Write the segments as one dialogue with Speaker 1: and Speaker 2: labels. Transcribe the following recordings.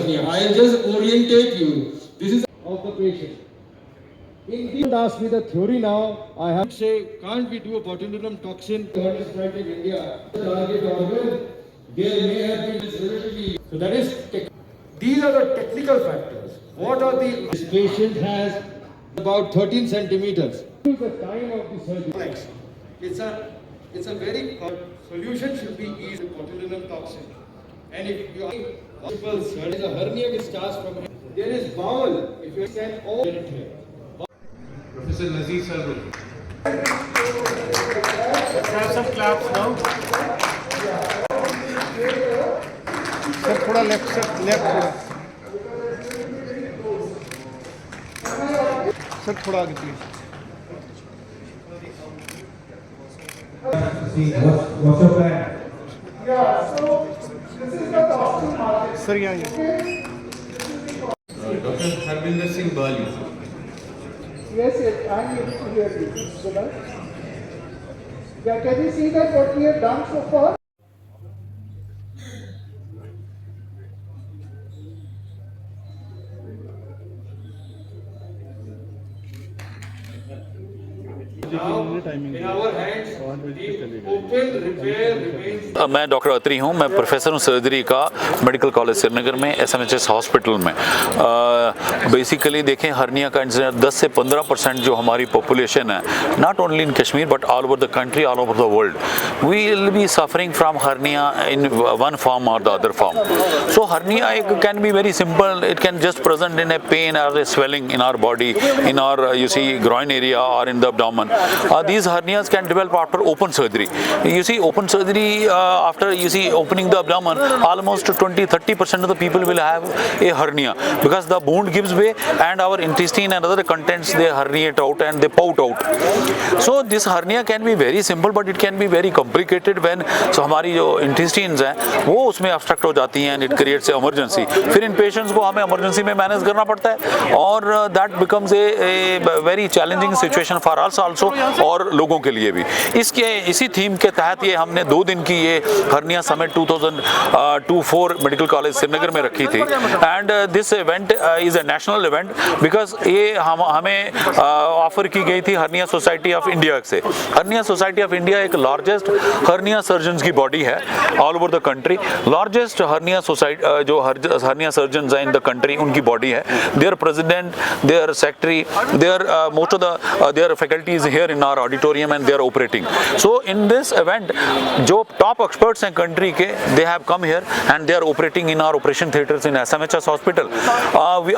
Speaker 1: hernia. I'll just orientate you. This is of the patient. Don't ask me the theory now. I have to say, can't we do a botulinum toxin? What is right in India? Target organ. There may have been this relatively. So that is. These are the technical factors. What are the? This patient has about 13 centimeters. The time of the surgery. It's a very solution should be easy botulinum toxin. And if you are possible, there is a hernia which starts from here. There is bowel. If you can all get it here.
Speaker 2: Professor Nazir sir. Have some claps now. Sir, थोड़ा left थोड़ा. Sir, थोड़ा आगे please.
Speaker 3: What's your plan? Yeah, so this is the toxin market.
Speaker 2: Sir, यहाँ.
Speaker 4: Dr. Harbinder Singh Bali.
Speaker 3: Yes, I'm able to hear you. So that, yeah, can you see that what we have done so far?
Speaker 1: In our hands, the open repair remains.
Speaker 5: मैं doctor अत्री हूँ, मैं professor हूँ surgery का medical college Srinagar में SMHS hospital में। Basically देखें hernia का incident 10 से 15% जो हमारी पॉपुलेशन है, not only in Kashmir but all over the country, all over the world, we will be suffering from hernia in one form or the other form. So hernia एक can be very simple, it can just present in a pain or a swelling in our body, in our you see groin area or in the abdomen. These hernias can develop after open surgery. You see open surgery after you see opening the abdomen, almost 20-30% of the people will have a hernia because the wound gives way and our intestine and other contents they herniate out and they pout out. So this hernia can be very simple but it can be very complicated when so हमारी जो intestines हैं वो उसमें obstruct हो जाती हैं and it creates a emergency. फिर इन patients को हमें emergency में manage करना पड़ता है और that becomes a very challenging situation for us also और लोगों के लिए भी। इसी थीम के तहत ये हमने 2 दिन की ये hernia summit 2024 medical college Srinagar में रखी थी and this event is a national event because ये हमें ऑफर की गई थी हर्निया सोसाइटी ऑफ इंडिया से। हर्निया सोसाइटी ऑफ इंडिया एक लार्जेस्ट हर्निया सर्जन्स की बॉडी है all over the country, largest hernia society जो हर्निया सर्जन्स हैं इन द कंट्री उनकी बॉडी है। Their president, their secretary, their most of the their faculties here in our auditorium and they are operating. So in this event जो top experts हैं country के, they have come here and they are operating in our operation theatres in SMHS hospital.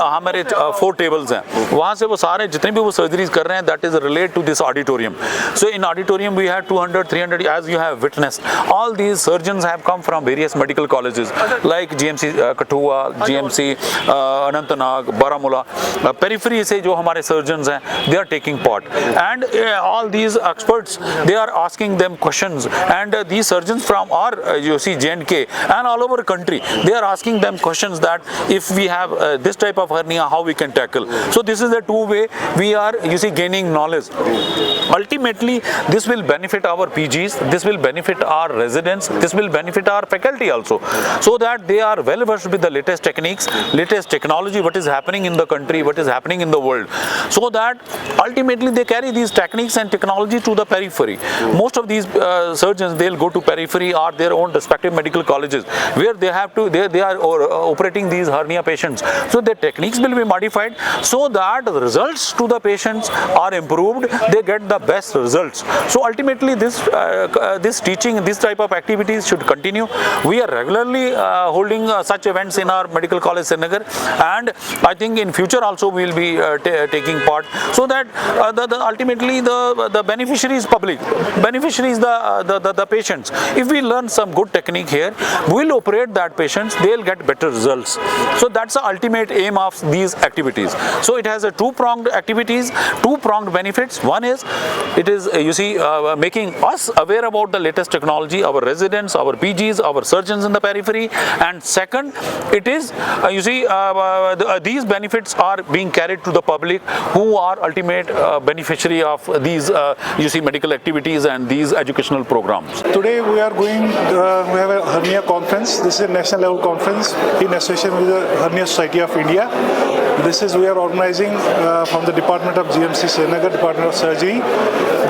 Speaker 5: हमारे 4 tables हैं, वहाँ से वो सारे जितने भी वो सर्जरीज कर रहे हैं that is relate to this auditorium. So in auditorium we have 200-300 as you have witnessed. All these surgeons have come from various medical colleges like GMC Kathua, GMC Anantnag, Baramulla, periphery से जो हमारे surgeons हैं they are taking part and all these experts they are asking them questions and these surgeons from our you see J&K and all over country they are asking them questions that if we have this type of hernia how we can tackle. So this is the 2 way we are you see gaining knowledge. Ultimately this will benefit our PGs, this will benefit our residents, this will benefit our faculty also, so that they are well versed with the latest techniques, latest technology, what is happening in the country, what is happening in the world, so that ultimately they carry these techniques and technology to the periphery. Most of these surgeons they'll go to periphery or their own respective medical colleges where they have to they are operating these hernia patients. So their techniques will be modified so that the results to the patients are improved, they get the best results. So ultimately this teaching, this type of activities should continue. We are regularly holding such events in our medical college Srinagar and I think in future also we will be taking part, so that ultimately the beneficiary is public, beneficiary is the patients. If we learn some good technique here, we will operate that patients, they will get better results. So that's the ultimate aim of these activities. So it has a 2-pronged activities, 2-pronged benefits. One is it is you see making us aware about the latest technology, our residents, our PGs, our surgeons in the periphery, and second it is you see these benefits are being carried to the public who are ultimate beneficiary of these you see medical activities and these educational programs?
Speaker 6: Today we are going, we have a hernia conference. This is a national level conference in association with the Hernia Society of India. We are organizing from the Department of GMC Srinagar, Department of Surgery.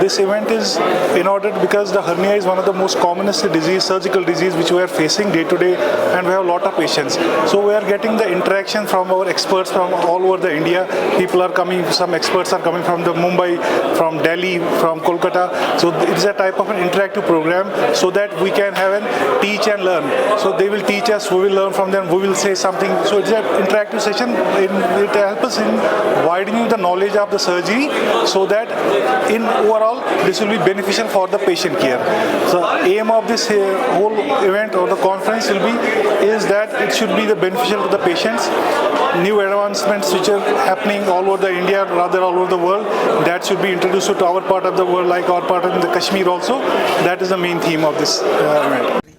Speaker 6: This event is in order because the hernia is one of the most commonest disease, surgical disease which we are facing day to day, and we have a lot of patients. So we are getting the interaction from our experts from all over the India. People are coming, some experts are coming from the Mumbai, from Delhi, from Kolkata. So it is a type of an interactive program so that we can have an teach and learn. So they will teach us, we will learn from them, we will say something. So it's an interactive session. It helps us in widening the knowledge of the surgery so that in overall this will be beneficial for the patient care. So aim of this whole event or the conference will be is that it should be the beneficial to the patients. New advancements which are happening all over the India, rather all over the world, that should be introduced to our part of the world, like our part of the Kashmir also. That is the main theme of this event.